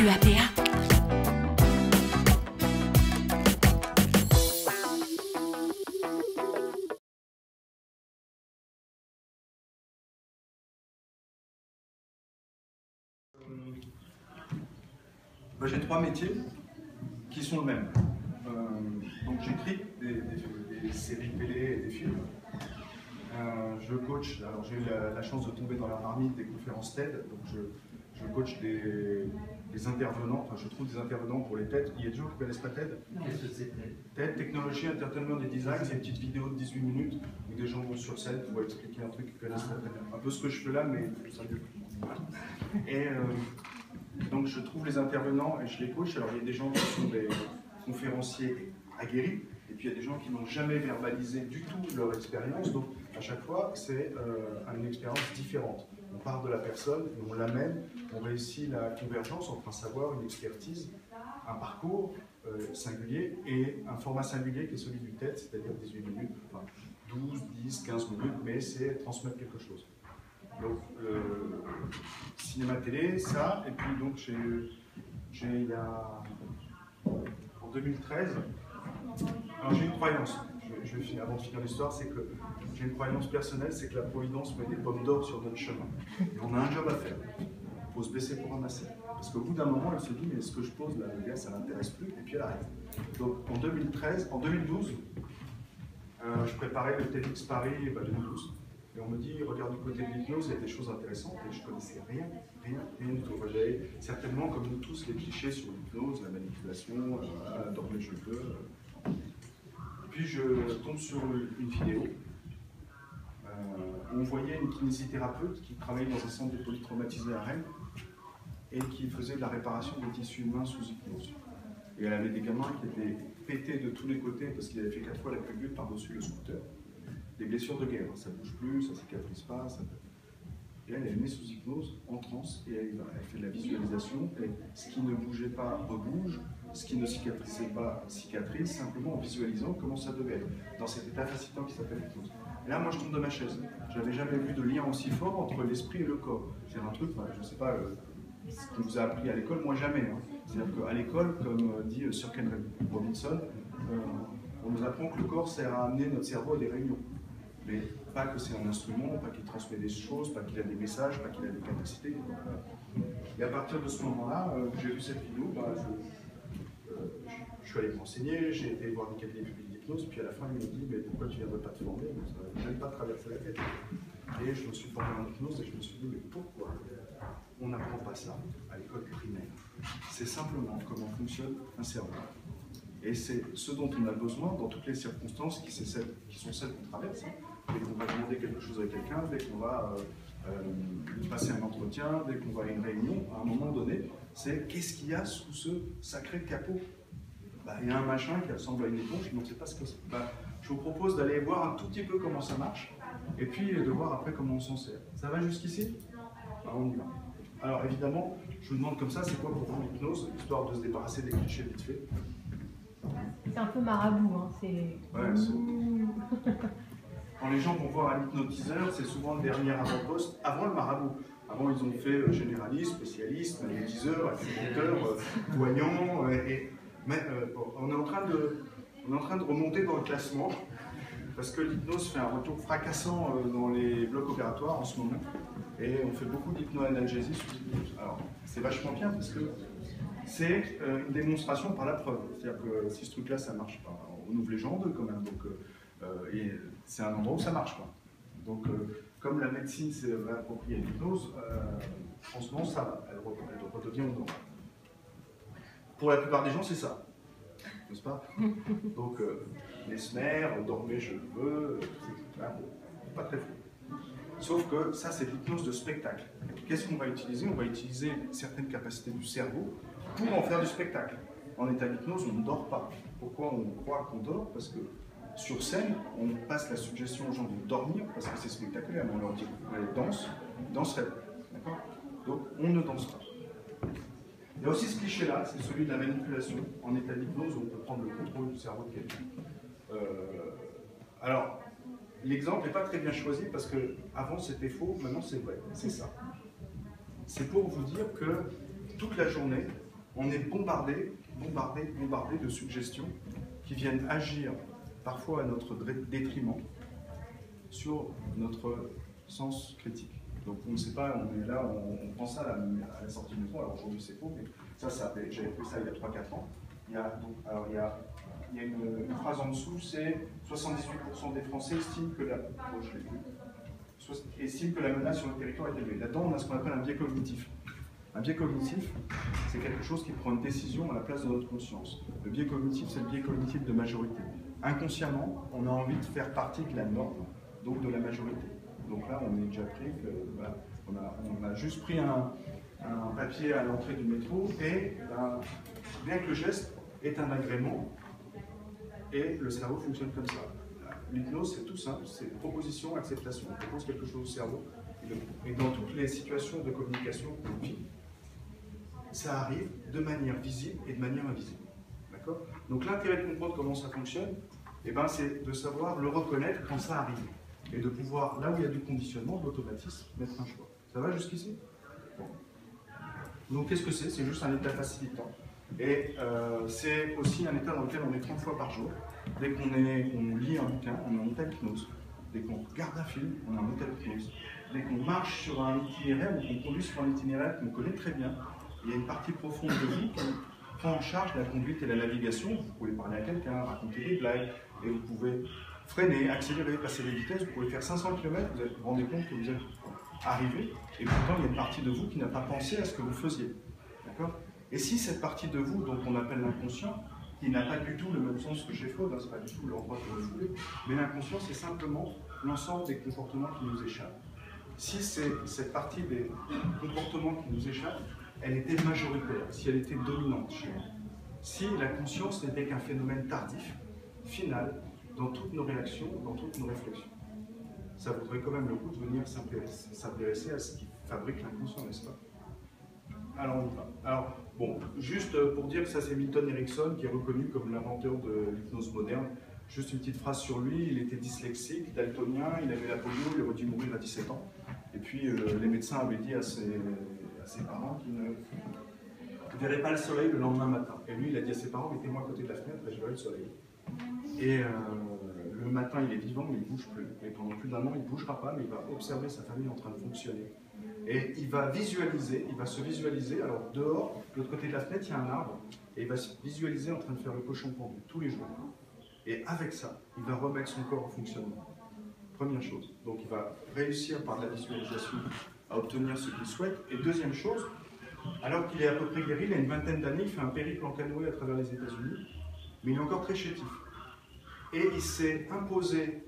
QAPA. J'ai 3 métiers qui sont le même. Donc j'écris des séries télé et des films. Je coach, alors j'ai eu la chance de tomber dans la marmite des conférences TED, donc je coach des intervenants, enfin je trouve des intervenants pour les TED. Il y a des gens qui ne connaissent pas TED. Qu'est-ce que c'est TED? TED, Technologie, Entertainment et Design, c'est une petite vidéo de 18 minutes où des gens vont sur scène pour expliquer un truc qu'ils connaissent pas très bien. Un peu ce que je fais là, mais plus sérieux. Et donc je trouve les intervenants et je les coach. Alors il y a des gens qui sont des conférenciers aguerris, et puis il y a des gens qui n'ont jamais verbalisé du tout leur expérience. Donc à chaque fois, c'est une expérience différente. On part de la personne, et on l'amène, on réussit la convergence entre un savoir, une expertise, un parcours singulier et un format singulier qui est celui du TED, c'est-à-dire 18 minutes, enfin 12, 10, 15 minutes, mais c'est transmettre quelque chose. Donc, cinéma, télé, ça, et puis donc il y a, en 2013, alors j'ai une croyance, je vais finir, avant de finir l'histoire, c'est que j'ai une croyance personnelle, c'est que la Providence met des pommes d'or sur notre chemin. Et on a un job à faire, il faut se baisser pour ramasser. Parce qu'au bout d'un moment, elle se dit, mais ce que je pose là, le gars, ça l'intéresse plus, et puis elle arrête. Donc en 2012, je préparais le TEDx Paris 2012. Et on me dit, regarde du côté de l'hypnose, il y a des choses intéressantes, et je ne connaissais rien du tout. J'avais certainement, comme nous tous, les clichés sur l'hypnose, la manipulation, dormir je peux. Puis je tombe sur une vidéo où on voyait une kinésithérapeute qui travaillait dans un centre de polytraumatisés à Rennes et qui faisait de la réparation des tissus humains sous hypnose. Et elle avait des gamins qui étaient pétés de tous les côtés parce qu'ils avaient fait 4 fois la culbute par-dessus le scooter. Des blessures de guerre, ça ne bouge plus, ça ne cicatrise pas. Et elle est née sous hypnose, en transe, et elle fait de la visualisation. Et ce qui ne bougeait pas rebouge, ce qui ne cicatrisait pas cicatrise, simplement en visualisant comment ça devait être, dans cet état fascinant qui s'appelle l'hypnose. Et là, moi, je tombe de ma chaise. Je n'avais jamais vu de lien aussi fort entre l'esprit et le corps. C'est un truc, je ne sais pas ce qu'on vous a appris à l'école, moi jamais. Hein. C'est-à-dire qu'à l'école, comme dit Sir Ken Robinson, on nous apprend que le corps sert à amener notre cerveau à des réunions. Mais pas que c'est un instrument, pas qu'il transmet des choses, pas qu'il a des messages, pas qu'il a des capacités. Et à partir de ce moment-là, j'ai vu cette vidéo, je suis allé me renseigner, j'ai été voir des cabinets publics d'hypnose, puis à la fin ils m'ont dit mais pourquoi tu ne viendrais pas te former? Ça ne m'a même pas traversé la tête. Et je me suis formé en hypnose et je me suis dit mais pourquoi on n'apprend pas ça à l'école primaire? C'est simplement comment fonctionne un cerveau. Et c'est ce dont on a besoin dans toutes les circonstances qui sont celles qu'on traverse. Dès qu'on va demander quelque chose à quelqu'un, dès qu'on va passer un entretien, dès qu'on va à une réunion, à un moment donné, c'est qu'est-ce qu'il y a sous ce sacré capot? Il y a un machin qui ressemble à une éponge, mais on ne sait pas ce que c'est. Je vous propose d'aller voir un tout petit peu comment ça marche, et puis de voir après comment on s'en sert. Ça va jusqu'ici? On y va. Alors évidemment, je vous demande comme ça, c'est quoi pour vous l'hypnose, histoire de se débarrasser des clichés vite fait. C'est un peu marabout, hein. Quand les gens vont voir un hypnotiseur, c'est souvent le dernier avant-poste, avant le marabout. Avant, ils ont fait généraliste, spécialiste, magnétiseur, acupuncteur, voyant. Mais on est en train de remonter dans le classement parce que l'hypnose fait un retour fracassant dans les blocs opératoires en ce moment. Et on fait beaucoup d'hypnoanalgésie sous hypnose. Alors, c'est vachement bien parce que c'est une démonstration par la preuve. C'est-à-dire que si ce truc-là, ça marche pas, on ouvre les jambes quand même. Donc, et c'est un endroit où ça marche pas. Donc, comme la médecine s'est réappropriée à l'hypnose, en ce moment, ça va. Elle redevient au normal. Pour la plupart des gens, c'est ça. N'est-ce pas? Donc, les SMER, dormez, je veux, c'est pas très fou. Sauf que ça, c'est l'hypnose de spectacle. Qu'est-ce qu'on va utiliser? On va utiliser certaines capacités du cerveau pour en faire du spectacle. En état d'hypnose, on ne dort pas. Pourquoi on croit qu'on dort? Parce que sur scène, on passe la suggestion aux gens de dormir, parce que c'est spectaculaire. On leur dit, allez, danserait. D'accord? Donc, on ne danse pas. Il y a aussi ce cliché-là, c'est celui de la manipulation. En état d'hypnose, on peut prendre le contrôle du cerveau de quelqu'un. Alors, l'exemple n'est pas très bien choisi parce que avant c'était faux, maintenant c'est vrai, c'est ça. C'est pour vous dire que toute la journée, on est bombardé de suggestions qui viennent agir parfois à notre détriment sur notre sens critique. Donc on ne sait pas, on est là, on prend ça à la sortie du métro, alors aujourd'hui c'est faux, mais j'avais fait ça il y a 3-4 ans. Il y a une phrase en dessous, c'est 78% des Français estiment que la menace sur le territoire est élevée. Là-dedans, on a ce qu'on appelle un biais cognitif. Un biais cognitif, c'est quelque chose qui prend une décision à la place de notre conscience. Le biais cognitif, c'est le biais cognitif de majorité. Inconsciemment, on a envie de faire partie de la norme, donc de la majorité. Donc là, on est déjà pris, voilà, on a juste pris un papier à l'entrée du métro et bien que le geste est un agrément, et le cerveau fonctionne comme ça. L'hypnose, c'est tout simple, c'est proposition, acceptation. On propose quelque chose au cerveau, et dans toutes les situations de communication qu'on vit, ça arrive de manière visible et de manière invisible. D'accord ? Donc l'intérêt de comprendre comment ça fonctionne, c'est de savoir le reconnaître quand ça arrive. Et de pouvoir, là où il y a du conditionnement, de l'automatisme, mettre un choix. Ça va jusqu'ici ? Bon. Donc qu'est-ce que c'est ? C'est juste un état facilitant. Et c'est aussi un état dans lequel on est 30 fois par jour. Dès qu'on lit un bouquin, on est en état d'hypnose. Dès qu'on regarde un film, on est en état d'hypnose. Dès qu'on marche sur un itinéraire ou qu'on conduit sur un itinéraire qu'on connaît très bien, il y a une partie profonde de vous qui prend en charge la conduite et la navigation. Vous pouvez parler à quelqu'un, raconter des blagues, et vous pouvez freiner, accélérer, passer les vitesses. Vous pouvez faire 500 km, vous vous rendez compte que vous êtes arrivé, et pourtant il y a une partie de vous qui n'a pas pensé à ce que vous faisiez. D'accord ? Et si cette partie de vous, donc on appelle l'inconscient, qui n'a pas du tout le même sens que chez Freud, ce n'est pas du tout l'endroit que vous voulez, mais l'inconscient, c'est simplement l'ensemble des comportements qui nous échappent. Si cette partie des comportements qui nous échappent, elle était majoritaire, si elle était dominante chez nous, si la conscience n'était qu'un phénomène tardif, final, dans toutes nos réactions, dans toutes nos réflexions, ça vaudrait quand même le coup de venir s'intéresser à ce qui fabrique l'inconscient, n'est-ce pas ? Alors on y va. Alors, bon, juste pour dire que ça c'est Milton Erickson qui est reconnu comme l'inventeur de l'hypnose moderne. Juste une petite phrase sur lui, il était dyslexique, daltonien, il avait la polio, il aurait dû mourir à 17 ans. Et puis les médecins avaient dit à ses parents qu'il ne verrait pas le soleil le lendemain matin. Et lui il a dit à ses parents, mettez-moi à côté de la fenêtre et je verrai le soleil. Et le matin il est vivant mais il ne bouge plus. Et pendant plus d'un an il ne bougera pas mais il va observer sa famille en train de fonctionner. Et il va se visualiser, alors dehors, de l'autre côté de la fenêtre, il y a un arbre, et il va se visualiser en train de faire le cochon pendu, tous les jours. Et avec ça, il va remettre son corps en fonctionnement. Première chose. Donc il va réussir par la visualisation à obtenir ce qu'il souhaite. Et deuxième chose, alors qu'il est à peu près guéri, il a une vingtaine d'années, il fait un périple en canoë à travers les États-Unis, mais il est encore très chétif. Et il s'est imposé,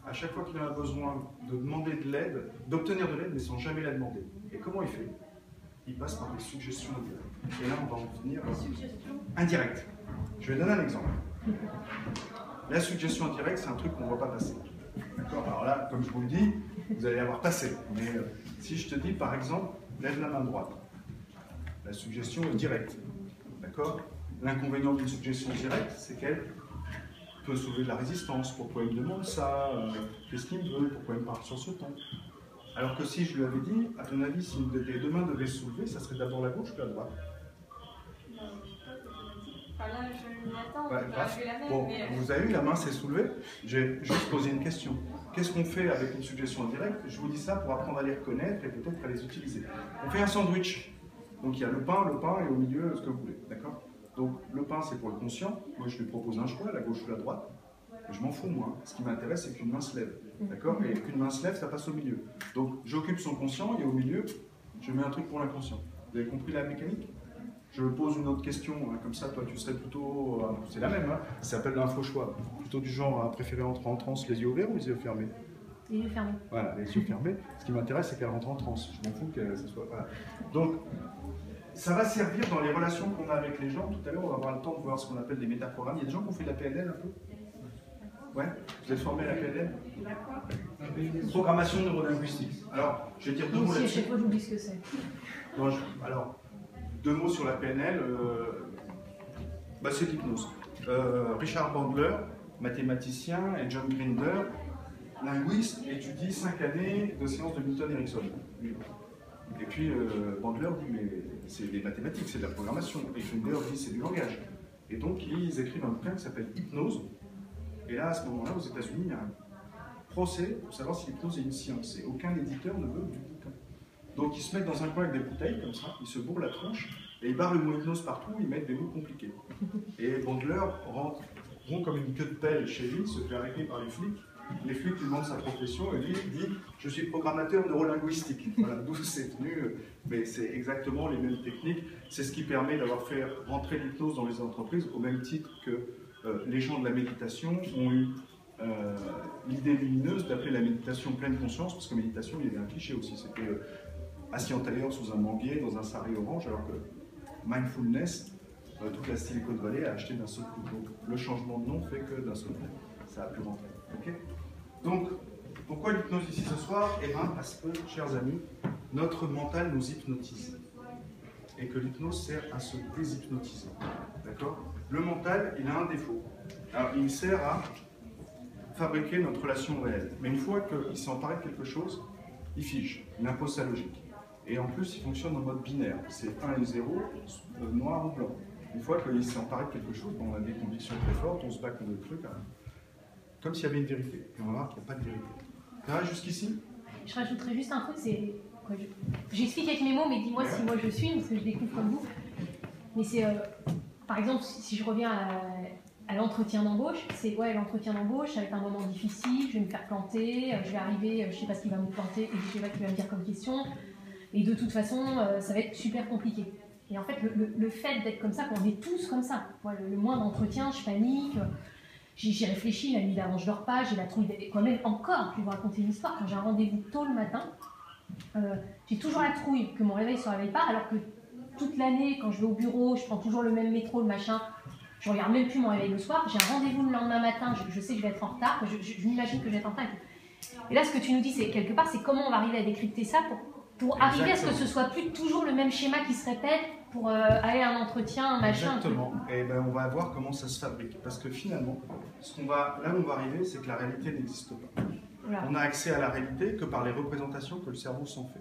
à chaque fois qu'il en a besoin, de demander de l'aide, d'obtenir de l'aide, mais sans jamais la demander. Et comment il fait ? Il passe par des suggestions indirectes. Et là, on va en venir indirectes. Je vais donner un exemple. La suggestion indirecte, c'est un truc qu'on ne voit pas passer. D'accord ? Alors là, comme je vous le dis, vous allez avoir passé. Mais si je te dis, par exemple, lève la main droite, la suggestion est directe. D'accord ? L'inconvénient d'une suggestion directe, c'est qu'elle peut soulever de la résistance. Pourquoi il me demande ça ? Qu'est-ce qu'il me veut ? Pourquoi il me parle sur ce ton ? Alors que si je lui avais dit, à ton avis, si les deux mains devaient se soulever, ça serait d'abord la gauche ou la droite ? Enfin là, je m'y attends, on peut arriver la même. Bon, mais... vous avez vu, la main s'est soulevée. J'ai juste posé une question. Qu'est-ce qu'on fait avec une suggestion indirecte ? Je vous dis ça pour apprendre à les reconnaître et peut-être à les utiliser. On fait un sandwich. Donc il y a le pain et au milieu, ce que vous voulez. D'accord ? Donc le pain, c'est pour le conscient. Moi, je lui propose un choix, la gauche ou la droite. Et je m'en fous, moi. Ce qui m'intéresse, c'est qu'une main se lève. D'accord ? Et qu'une main se lève, ça passe au milieu. Donc j'occupe son conscient et au milieu, je mets un truc pour l'inconscient. Vous avez compris la mécanique ? Je pose une autre question, hein, comme ça, toi, tu serais plutôt... c'est la même, hein, ça s'appelle l'info-choix. Plutôt du genre à préférer entrer en transe les yeux ouverts ou les yeux fermés ? Les yeux fermés. Voilà, les yeux fermés. Ce qui m'intéresse, c'est qu'elle rentre en transe. Je m'en fous que ça soit... Voilà. Donc, ça va servir dans les relations qu'on a avec les gens. Tout à l'heure, on va avoir le temps de voir ce qu'on appelle des métaprogrammes. Il y a des gens qui ont fait de la PNL un peu ? Ouais ? Vous êtes formés à la PNL ? Programmation neurolinguistique. Alors, je vais dire deux mots Si, à là-dessus. chaque fois, j'oublie ce que c'est. Non, alors, deux mots sur la PNL. C'est l'hypnose. Richard Bandler, mathématicien, et John Grinder, linguiste, étudie 5 années de séances de Milton Erickson. Et puis Bandler dit mais c'est des mathématiques, c'est de la programmation. Et Schwinger dit c'est du langage. Et donc ils écrivent un bouquin qui s'appelle Hypnose. Et là, à ce moment-là, aux États-Unis, il y a un procès pour savoir si l'hypnose est une science. Et aucun éditeur ne veut du bouquin. Donc ils se mettent dans un coin avec des bouteilles comme ça, ils se bourrent la tronche et ils barrent le mot hypnose partout, ils mettent des mots compliqués. Et Bandler rentre rond comme une queue de pelle chez lui, se fait arrêter par les flics. Les flics lui demandent sa profession et lui dit « Je suis programmateur neurolinguistique ». Voilà, d'où c'est venu, mais c'est exactement les mêmes techniques. C'est ce qui permet d'avoir fait rentrer l'hypnose dans les entreprises au même titre que les gens de la méditation ont eu l'idée lumineuse d'appeler la méditation pleine conscience, parce que méditation, il y avait un cliché aussi, c'était assis en tailleur sous un manguier dans un sarré orange, alors que mindfulness, toute la Silicon Valley a acheté d'un seul coup. Donc le changement de nom fait que d'un seul coup, ça a pu rentrer. Okay, donc, pourquoi l'hypnose ici ce soir? Eh bien, parce que, chers amis, notre mental nous hypnotise. Et que l'hypnose sert à se déshypnotiser. D'accord? Le mental, il a un défaut. Alors, il sert à fabriquer notre relation réelle. Mais une fois qu'il s'est emparé de quelque chose, il fige, il impose sa logique. Et en plus, il fonctionne en mode binaire. C'est 1 et 0, noir ou blanc. Une fois qu'il s'est emparé de quelque chose, on a des convictions très fortes, on se bat contre le truc, hein, comme s'il y avait une vérité. Et on va voir qu'il n'y a pas de vérité. Ça va jusqu'ici? Je rajouterais juste un truc, c'est... J'explique avec mes mots, mais dis-moi si moi je suis, parce que je découvre comme vous. Mais c'est... par exemple, si je reviens à l'entretien d'embauche, c'est l'entretien d'embauche, ça va être un moment difficile, je vais me faire planter, je vais arriver, je ne sais pas ce qu'il va me planter, et je ne sais pas ce qu'il va me dire comme question. Et de toute façon, ça va être super compliqué. Et en fait, le fait d'être comme ça, qu'on est tous comme ça. Moi, le moindre entretien, je panique. J'y réfléchis, la nuit d'avant je dors pas, j'ai la trouille quand même encore, je vais vous raconter une histoire, quand j'ai un rendez-vous tôt le matin, j'ai toujours la trouille que mon réveil ne se réveille pas, alors que toute l'année, quand je vais au bureau, je prends toujours le même métro, le machin, je regarde même plus mon réveil le soir, j'ai un rendez-vous le lendemain matin, je sais que je vais être en retard, je m'imagine que je vais être en retard. Et là, ce que tu nous dis, c'est quelque part, c'est comment on va arriver à décrypter ça pour arriver à ce que ce soit plus toujours le même schéma qui se répète pour aller à un entretien, un machin. Exactement. Et ben, on va voir comment ça se fabrique. Parce que finalement, là où on va arriver, c'est que la réalité n'existe pas. Voilà. On n'a accès à la réalité que par les représentations que le cerveau s'en fait.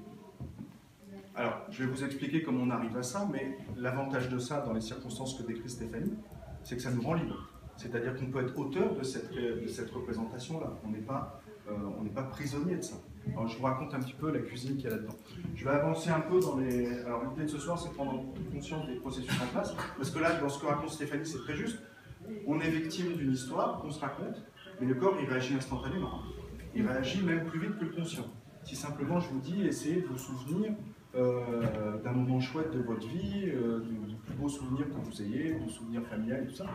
Alors, je vais vous expliquer comment on arrive à ça, mais l'avantage de ça, dans les circonstances que décrit Stéphanie, c'est que ça nous rend libre. C'est-à-dire qu'on peut être auteur de cette représentation-là. On n'est pas prisonnier de ça. Alors, je vous raconte un petit peu la cuisine qu'il y a là-dedans. Je vais avancer un peu dans les... Alors, l'idée de ce soir, c'est de prendre toute conscience des processus en place, parce que là, dans ce que raconte Stéphanie, c'est très juste. On est victime d'une histoire qu'on se raconte, mais le corps, il réagit instantanément. Il réagit même plus vite que le conscient. Si simplement, je vous dis, essayez de vous souvenir d'un moment chouette de votre vie, du plus beau souvenir que vous ayez, du souvenir familial et tout ça,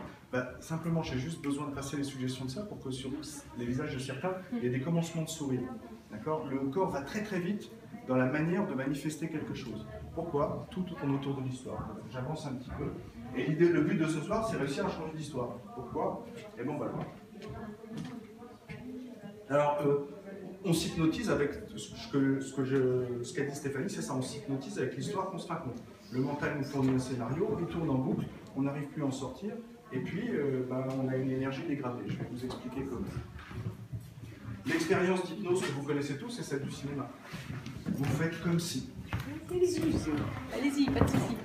simplement, j'ai juste besoin de passer les suggestions de ça pour que sur les visages de certains, il y ait des commencements de sourire. D'accord? Le corps va très très vite dans la manière de manifester quelque chose. Pourquoi? Tout tourne autour de l'histoire. J'avance un petit peu. Et le but de ce soir, c'est réussir à changer d'histoire. Pourquoi? Et bon, on va le voir. Alors, on s'hypnotise avec ce qu'a dit Stéphanie, c'est ça, on s'hypnotise avec l'histoire qu'on se raconte. Le mental nous fournit un scénario, il tourne en boucle, on n'arrive plus à en sortir, et puis on a une énergie dégradée. Je vais vous expliquer comment. L'expérience d'hypnose que vous connaissez tous, c'est celle du cinéma. Vous faites comme si. Allez-y, pas de souci.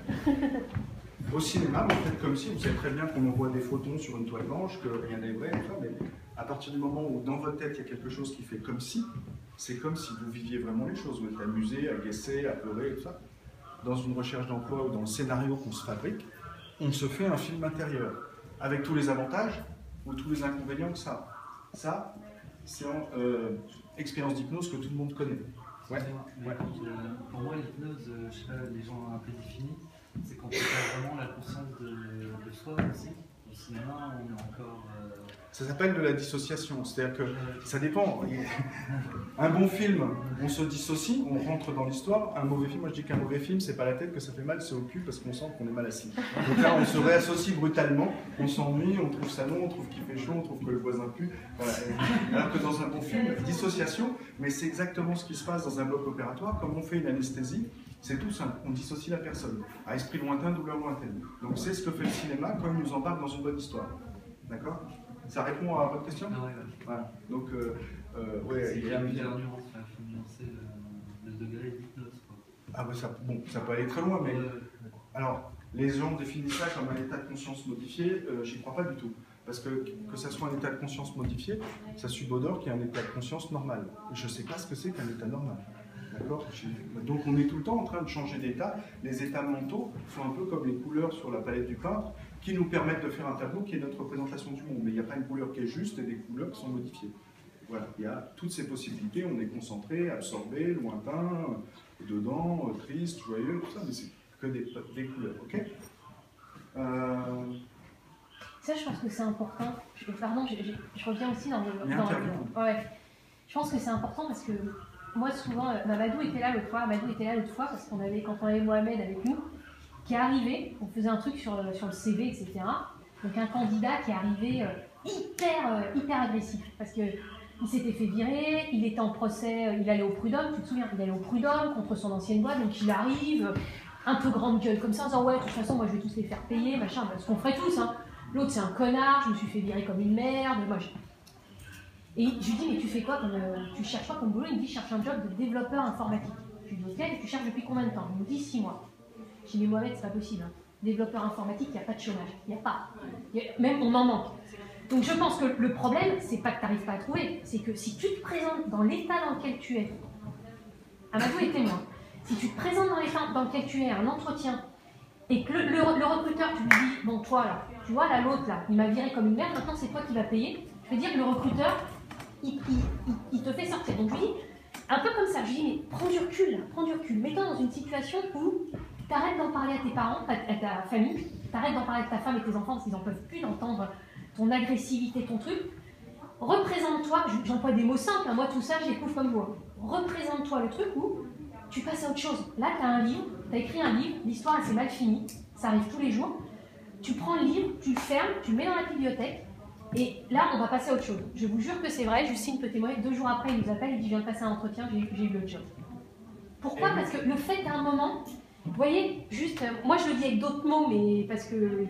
Au cinéma, vous faites comme si, vous savez très bien qu'on envoie des photons sur une toile blanche, que rien n'est vrai, mais à partir du moment où dans votre tête il y a quelque chose qui fait comme si, c'est comme si vous viviez vraiment les choses, vous êtes amusé, agacé, apeuré, et tout ça. Dans une recherche d'emploi ou dans le scénario qu'on se fabrique, on se fait un film intérieur, avec tous les avantages ou tous les inconvénients que ça a. Ça, c'est en expérience d'hypnose que tout le monde connaît. Ouais. Pour moi, l'hypnose, je sais pas, les gens un peu définis, c'est quand on perd vraiment la conscience de soi aussi. Au cinéma, on est encore... Ça s'appelle de la dissociation, c'est-à-dire que ça dépend. Un bon film, on se dissocie, on rentre dans l'histoire. Un mauvais film, moi je dis qu'un mauvais film, c'est pas la tête que ça fait mal, c'est au cul parce qu'on sent qu'on est mal assis. Donc là, on se réassocie brutalement, on s'ennuie, on trouve ça long, on trouve qu'il fait chaud, on trouve que le voisin pue. Voilà. Alors que dans un bon film, dissociation, mais c'est exactement ce qui se passe dans un bloc opératoire. Comme on fait une anesthésie, c'est tout simple, on dissocie la personne. À esprit lointain, douleur lointaine. Donc c'est ce que fait le cinéma quand il nous embarque dans une bonne histoire. D'accord? Ça répond à votre question? Ah ouais. Voilà. Donc, ouais, il y a plusieurs nuances, il faut nuancer le degré d'hypnose. Ah bah bon, ça peut aller très loin, mais alors les gens définissent ça comme un état de conscience modifié, j'y crois pas du tout. Parce que ça soit un état de conscience modifié, ça subodore qu'il y a un état de conscience normal. Et je ne sais pas ce que c'est qu'un état normal. D'accord ? Donc on est tout le temps en train de changer d'état. Les états mentaux sont un peu comme les couleurs sur la palette du peintre qui nous permettent de faire un tableau qui est notre représentation du monde. Mais il n'y a pas une couleur qui est juste et des couleurs qui sont modifiées. Voilà, il y a toutes ces possibilités. On est concentré, absorbé, lointain, dedans, triste, joyeux, tout ça, mais c'est que des couleurs. Ok ? Ça, je pense que c'est important. Pardon, je reviens aussi dans le... Ouais. Je pense que c'est important parce que moi, souvent, Mamadou était là l'autre fois, parce qu'on avait, quand on avait Mohamed avec nous, qui est arrivé, on faisait un truc sur le CV, etc. Donc un candidat qui est arrivé hyper agressif, parce qu'il s'était fait virer, il était en procès, il allait au prud'homme, tu te souviens, il allait au prud'homme contre son ancienne boîte, donc il arrive, un peu grande gueule comme ça, en disant ouais, de toute façon, moi je vais tous les faire payer, machin, ce qu'on ferait tous, hein. L'autre c'est un connard, je me suis fait virer comme une merde, moi Et je lui dis, mais tu fais quoi tu cherches quoi comme boulot? Il me dit, je cherche un job de développeur informatique. Je lui dis, ok, et tu cherches depuis combien de temps? Il me dit 6 mois. Je lui dis, mais Mohamed, c'est pas possible. Hein. Développeur informatique, il n'y a pas de chômage. Il n'y a pas. Même on en manque. Donc je pense que le problème, c'est pas que tu n'arrives pas à trouver, c'est que si tu te présentes dans l'état dans lequel tu es, Amadou est témoin, si tu te présentes dans l'état dans lequel tu es à un entretien, et que le recruteur, tu lui dis, bon, toi là, tu vois, là, l'autre là, il m'a viré comme une merde, maintenant c'est toi qui vas payer, je veux dire que le recruteur, il te fait sortir. Donc je lui dis, un peu comme ça, je lui dis, mais prends du recul, mets-toi dans une situation où tu arrêtes d'en parler à tes parents, à ta famille, tu arrêtes d'en parler à ta femme et tes enfants parce qu'ils n'en peuvent plus d'entendre ton agressivité, ton truc. Représente-toi, j'emploie des mots simples, hein, moi tout ça, je les couvre comme moi. Représente-toi le truc où tu passes à autre chose. Là, tu as un livre, tu as écrit un livre, l'histoire elle s'est mal finie, ça arrive tous les jours. Tu prends le livre, tu le fermes, tu le mets dans la bibliothèque. Et là, on va passer à autre chose. Je vous jure que c'est vrai, Justine peut témoigner. 2 jours après, il nous appelle, il dit, je viens de passer un entretien, j'ai eu le job. Pourquoi? Parce que le fait qu'à un moment, vous voyez, juste, moi je le dis avec d'autres mots, mais parce que...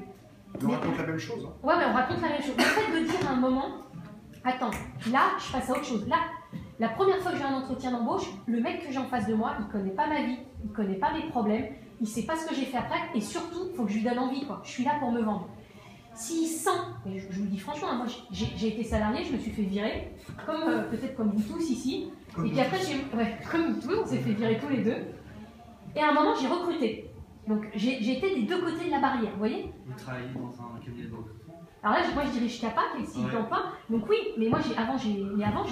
On raconte la même chose. Hein. Ouais, mais on raconte la même chose. Le fait de dire à un moment, attends, là, je passe à autre chose. Là, la première fois que j'ai un entretien d'embauche, le mec que j'ai en face de moi, il connaît pas ma vie, il connaît pas mes problèmes, il sait pas ce que j'ai fait après, et surtout, il faut que je lui donne envie, quoi. Je suis là pour me vendre. S'il sent, et je vous le dis franchement, moi j'ai été salarié, je me suis fait virer, comme peut-être comme vous tous ici, et puis après, comme tous, on s'est fait virer tous les deux, et à un moment j'ai recruté. Donc j'ai été des deux côtés de la barrière, vous voyez? Vous travaillez dans un cabinet de recrutement? Alors là, moi je dirige CAPA, qui est le pas. Donc oui, mais moi avant j'ai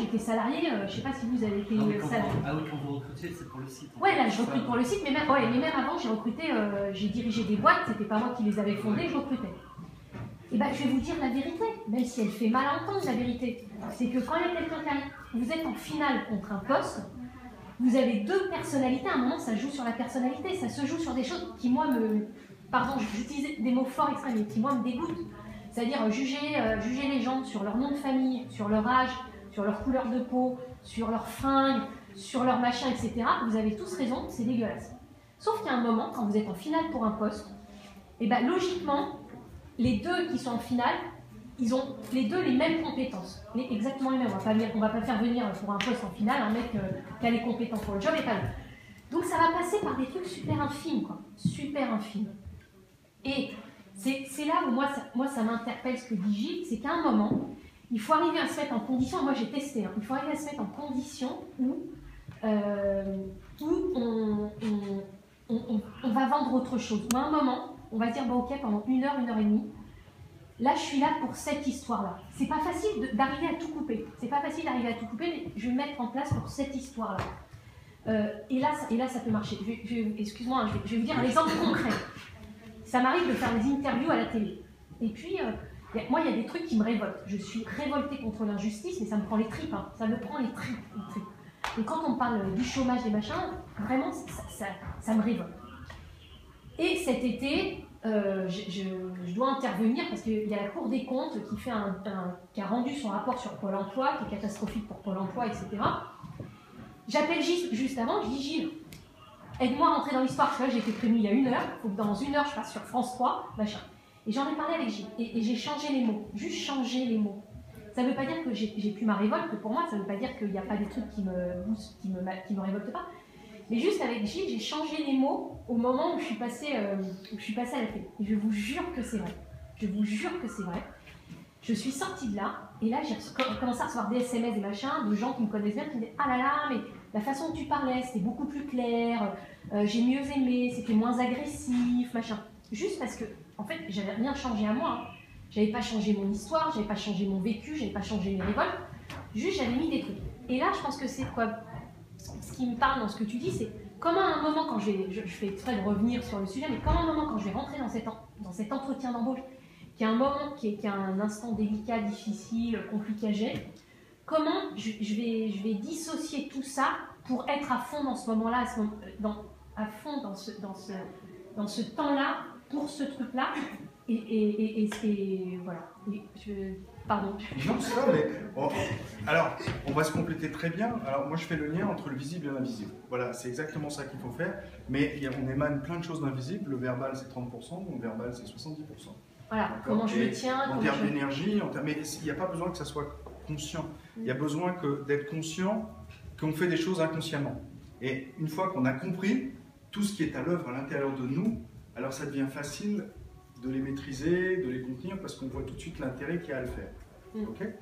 été salarié, je ne sais pas si vous avez été salarié. Ah oui, quand vous recrutez, c'est pour le site. Ouais, là je recrute pour le site, mais même avant j'ai recruté, j'ai dirigé des boîtes, c'était pas moi qui les avais fondées, je recrutais. Et bien, je vais vous dire la vérité, même si elle fait mal à entendre, la vérité. C'est que quand il y a quelqu'un qui arrive, vous êtes en finale contre un poste, vous avez 2 personnalités, à un moment, ça joue sur la personnalité, ça se joue sur des choses qui, moi, pardon, j'utilise des mots forts extrêmes, mais qui, moi, me dégoûtent. C'est-à-dire juger les gens sur leur nom de famille, sur leur âge, sur leur couleur de peau, sur leurs fringues, sur leur machin, etc. Vous avez tous raison, c'est dégueulasse. Sauf qu'il y a un moment, quand vous êtes en finale pour un poste, et bien, logiquement, les 2 qui sont en finale, ils ont les 2 les mêmes compétences. Exactement les mêmes. On va pas faire venir pour un poste en finale un mec qui a les compétences pour le job et pas l'autre. Donc ça va passer par des trucs super infimes, quoi. Super infimes. Et c'est là où moi ça m'interpelle ce que dit Gilles, c'est qu'à un moment, il faut arriver à se mettre en condition, moi j'ai testé, hein, il faut arriver à se mettre en condition où on va vendre autre chose. Mais à un moment, on va dire, bon ok, pendant 1 heure, 1 heure et demie, là je suis là pour cette histoire-là. C'est pas facile d'arriver à tout couper. C'est pas facile d'arriver à tout couper, mais je vais me mettre en place pour cette histoire-là. Et là ça peut marcher. Excuse-moi, je vais vous dire un exemple concret. Ça m'arrive de faire des interviews à la télé. Et puis, moi il y a des trucs qui me révoltent. Je suis révoltée contre l'injustice, mais ça me prend les tripes. Hein. Ça me prend les tripes. Et quand on parle du chômage, des machins, vraiment ça me révolte. Et cet été, je dois intervenir parce qu'il y a la Cour des comptes qui a rendu son rapport sur Pôle emploi, qui est catastrophique pour Pôle emploi, etc. J'appelle Gilles juste avant, je dis Gilles, aide-moi à rentrer dans l'histoire, parce que là j'ai été prévenue il y a 1 heure, il faut que dans 1 heure je passe sur France 3, machin. Et j'en ai parlé avec Gilles, et j'ai changé les mots, juste changé les mots. Ça ne veut pas dire que j'ai plus ma révolte, que pour moi, ça ne veut pas dire qu'il n'y a pas des trucs qui me révoltent pas. Mais juste avec Gilles, j'ai changé les mots au moment où je suis passée à la télé. Et je vous jure que c'est vrai. Je vous jure que c'est vrai. Je suis sortie de là, et là j'ai commencé à recevoir des SMS, des machins, de gens qui me connaissent bien, qui me disaient « Ah là là, mais la façon dont tu parlais, c'était beaucoup plus clair, j'ai mieux aimé, c'était moins agressif, machin. » Juste parce que, en fait, j'avais rien changé à moi. Hein. J'avais pas changé mon histoire, j'avais pas changé mon vécu, j'avais pas changé mes révoltes. Juste, j'avais mis des trucs. Et là, je pense que c'est quoi, ce qui me parle dans ce que tu dis, c'est comment à un moment, quand je fais exprès de revenir sur le sujet, mais comment à un moment, quand je vais rentrer dans cet entretien d'embauche, qui est un moment, qui est un instant délicat, difficile, compliqué à gérer, comment je vais dissocier tout ça pour être à fond dans ce moment-là, à fond dans ce temps-là, pour ce truc-là, et voilà. Pardon. Non, c'est ça, mais alors, on va se compléter très bien. Alors, moi, je fais le lien entre le visible et l'invisible. Voilà, c'est exactement ça qu'il faut faire. Mais on émane plein de choses d'invisibles. Le verbal, c'est 30%, le verbal, c'est 70%. Voilà, comment je me tiens. En termes d'énergie, mais il n'y a pas besoin que ça soit conscient. Il y a besoin d'être conscient qu'on fait des choses inconsciemment. Et une fois qu'on a compris tout ce qui est à l'œuvre à l'intérieur de nous, alors ça devient facile de les maîtriser, de les contenir, parce qu'on voit tout de suite l'intérêt qu'il y a à le faire. Okay ?